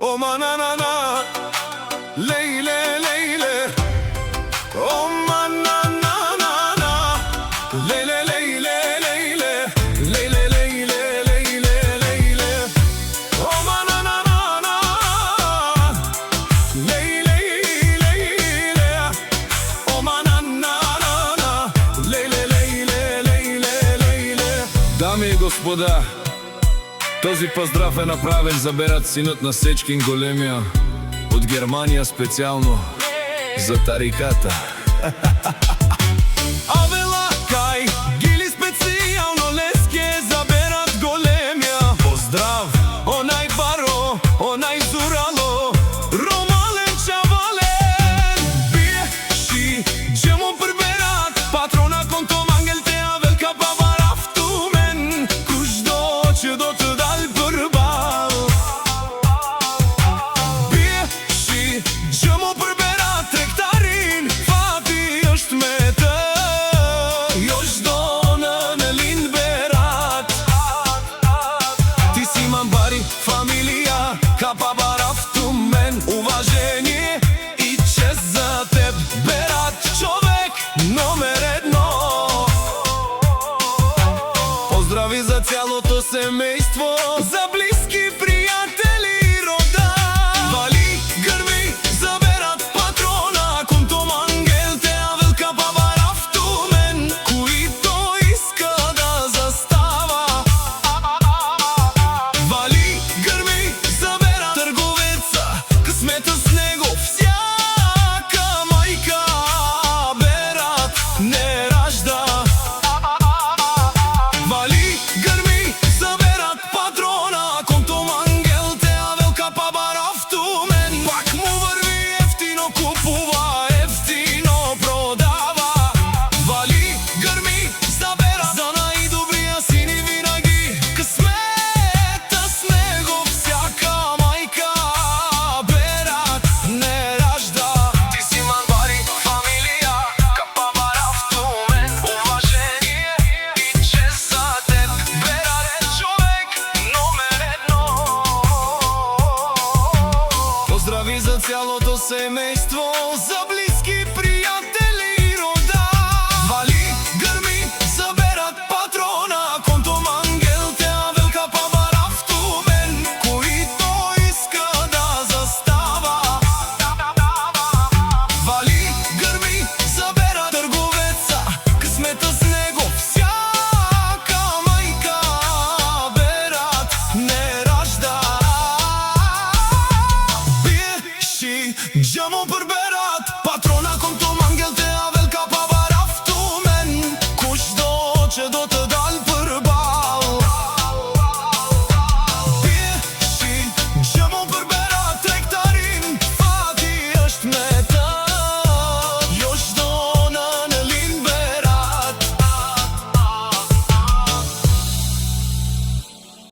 O manana Leyle leyle O manana Leyle leyle leyle Leyle leyle leyle leyle O manana Leyle leyle O manana Leyle leyle leyle leyle. Дами и господа, този поздрав е направен за Берат, синот на Сечкин големия, от Германия специално за тариката. Авела кай, гили специално леске за Берат големия. Поздрав, онай баро, онай зурало, ромален чавален. Бие ши, джемо приберат, патрона конто мангелте, авелка баварафту мен. Куждо, чудо тудал пърбал. Бие ши, джемо приберат, тректарин, фати ёшт мете. Ёшт дона нелин берат. Ти си мамбари, фамилия, капа барафту мен. Уважение и чест за теб, Берат, човек номер едно. Поздрави за цялото семейство, за близки приятели и рода. Вали гърми за Берат, патрона, конто мангелте, авелка баварафту мен, които иска да застава. Вали гърми за Берат, търговеца, късмета с него всяка майка. Берат не ражда. Вали гърми за Берат, патрона, конто мангелте, авелка баварафту мен. Пак му върви ефтино, купува ефтино, продава. Вали гърми за Берат, за най-добрия син и винаги късмета с него всяка майка. Берат не ражда. Ти си манбари, фамилия, капа барафту мен. Уважение и чест за теб, Берат, човек номер едно. Поздрави за цялото семейство, за близки приятели и рода. Вали гърми за Берат, патрона, конто мангелте, авелка баварафту мен, които иска да застава. Вали гърми за Берат, търговеца, късмета с него всяка майка. Берат не ражда. Бие ши, джамо